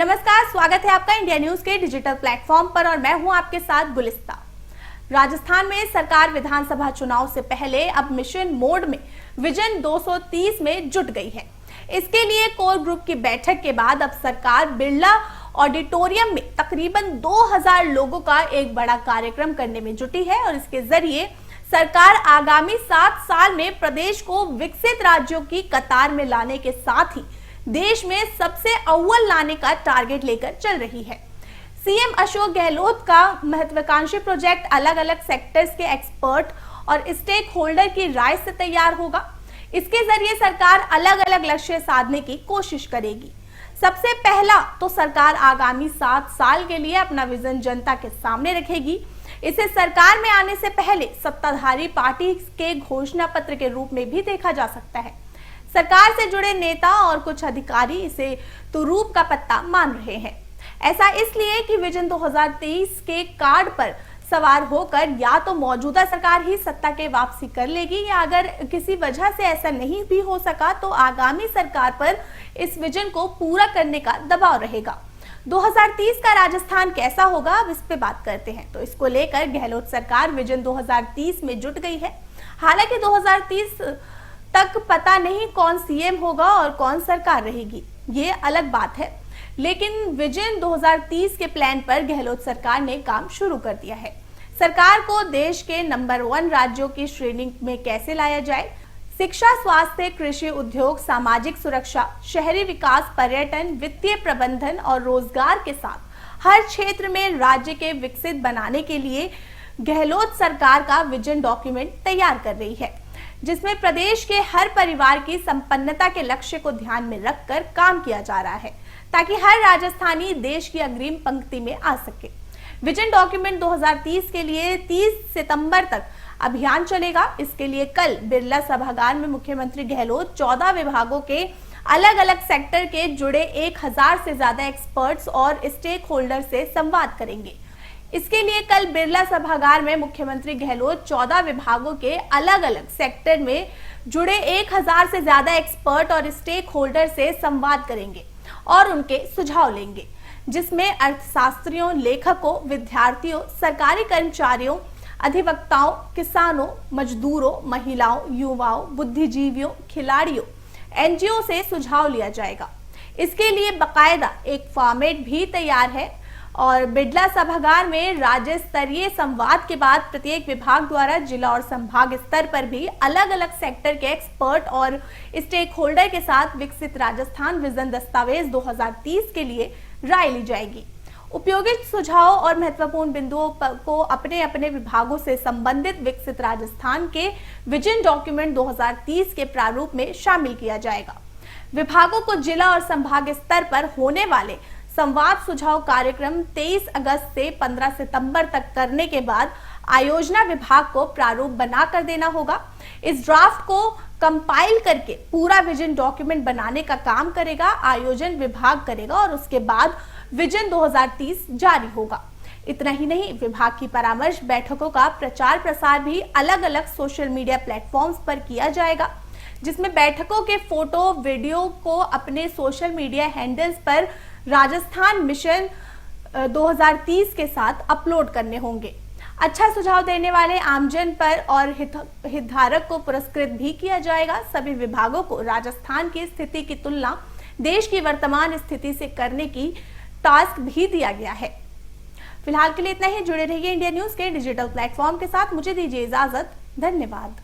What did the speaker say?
नमस्कार, स्वागत है आपका इंडिया न्यूज के डिजिटल प्लेटफॉर्म पर और मैं हूं आपके साथ गुलिस्ता। राजस्थान में सरकार विधानसभा चुनाव से पहले अब मिशन मोड में विजन 230 में जुट गई है। इसके लिए कोर ग्रुप की बैठक के बाद अब सरकार बिरला ऑडिटोरियम में तकरीबन 2000 लोगों का एक बड़ा कार्यक्रम करने में जुटी है और इसके जरिए सरकार आगामी 7 साल में प्रदेश को विकसित राज्यों की कतार में लाने के साथ ही देश में सबसे अव्वल लाने का टारगेट लेकर चल रही है। सीएम अशोक गहलोत का महत्वाकांक्षी प्रोजेक्ट अलग अलग सेक्टर्स के एक्सपर्ट और स्टेक होल्डर की राय से तैयार होगा। इसके जरिए सरकार अलग अलग लक्ष्य साधने की कोशिश करेगी। सबसे पहला तो सरकार आगामी 7 साल के लिए अपना विजन जनता के सामने रखेगी। इसे सरकार में आने से पहले सत्ताधारी पार्टी के घोषणा पत्र के रूप में भी देखा जा सकता है। सरकार से जुड़े नेता और कुछ अधिकारी इसे तुरूप का पत्ता मान रहे हैं। ऐसा इसलिए कि विजन 2023 के कार्ड पर सवार होकर या तो मौजूदा सरकार ही सत्ता के वापसी कर लेगी या अगर किसी वजह से ऐसा नहीं भी हो सका तो आगामी सरकार पर इस विजन को पूरा करने का दबाव रहेगा। 2030 का राजस्थान कैसा होगा, अब इस पे बात करते हैं। तो इसको लेकर गहलोत सरकार विजन 2030 में जुट गई है। हालांकि 2030 तक पता नहीं कौन सीएम होगा और कौन सरकार रहेगी, ये अलग बात है, लेकिन विजन 2030 के प्लान पर गहलोत सरकार ने काम शुरू कर दिया है। सरकार को देश के नंबर 1 राज्यों की श्रेणी में कैसे लाया जाए, शिक्षा, स्वास्थ्य, कृषि, उद्योग, सामाजिक सुरक्षा, शहरी विकास, पर्यटन, वित्तीय प्रबंधन और रोजगार के साथ हर क्षेत्र में राज्य के विकसित बनाने के लिए गहलोत सरकार का विजन डॉक्यूमेंट तैयार कर रही है, जिसमें प्रदेश के हर परिवार की संपन्नता के लक्ष्य को ध्यान में रखकर काम किया जा रहा है ताकि हर राजस्थानी देश की अग्रिम पंक्ति में आ सके। विजन डॉक्यूमेंट 2030 के लिए 30 सितंबर तक अभियान चलेगा। इसके लिए कल बिरला सभागार में मुख्यमंत्री गहलोत 14 विभागों के अलग अलग सेक्टर के जुड़े 1000 से ज्यादा एक्सपर्ट्स और स्टेक होल्डर से संवाद करेंगे। इसके लिए कल बिरला सभागार में मुख्यमंत्री गहलोत 14 विभागों के अलग अलग सेक्टर में जुड़े 1000 से ज्यादा एक्सपर्ट और स्टेक होल्डर से संवाद करेंगे और उनके सुझाव लेंगे, जिसमें अर्थशास्त्रियों, लेखकों, विद्यार्थियों, सरकारी कर्मचारियों, अधिवक्ताओं, किसानों, मजदूरों, महिलाओं, युवाओं, बुद्धिजीवियों, खिलाड़ियों, एनजीओ से सुझाव लिया जाएगा। इसके लिए बाकायदा एक फॉर्मेट भी तैयार है और बिरला सभागार में राज्य स्तरीय संवाद के बाद प्रत्येक विभाग द्वारा जिला और संभाग स्तर पर भी अलग अलग सेक्टर के एक्सपर्ट और स्टेक होल्डर के साथ विकसित राजस्थान विजन दस्तावेज 2030 के लिए राय ली जाएगी। उपयोगित सुझाव और महत्वपूर्ण बिंदुओं को अपने अपने विभागों से संबंधित विकसित राजस्थान के विजन डॉक्यूमेंट 2030 के प्रारूप में शामिल किया जाएगा। विभागों को जिला और संभाग स्तर पर होने वाले संवाद सुझाव कार्यक्रम 23 अगस्त से 15 सितंबर तक करने के बाद आयोजना विभाग को प्रारूप बनाकर देना होगा। इस ड्राफ्ट को कंपाइल करके पूरा विजन डॉक्यूमेंट बनाने का काम करेगा आयोजन विभाग करेगा और उसके बाद विजन 2030 जारी होगा। इतना ही नहीं, विभाग की परामर्श बैठकों का प्रचार प्रसार भी अलग अलग सोशल मीडिया प्लेटफॉर्म्स पर किया जाएगा, जिसमें बैठकों के फोटो वीडियो को अपने सोशल मीडिया हैंडल्स पर राजस्थान मिशन 2030 के साथ अपलोड करने होंगे। अच्छा सुझाव देने वाले आमजन पर और हितधारक को पुरस्कृत भी किया जाएगा। सभी विभागों को राजस्थान की स्थिति की तुलना देश की वर्तमान स्थिति से करने की टास्क भी दिया गया है। फिलहाल के लिए इतना ही। जुड़े रहिए इंडिया न्यूज के डिजिटल प्लेटफॉर्म के साथ। मुझे दीजिए इजाजत। धन्यवाद।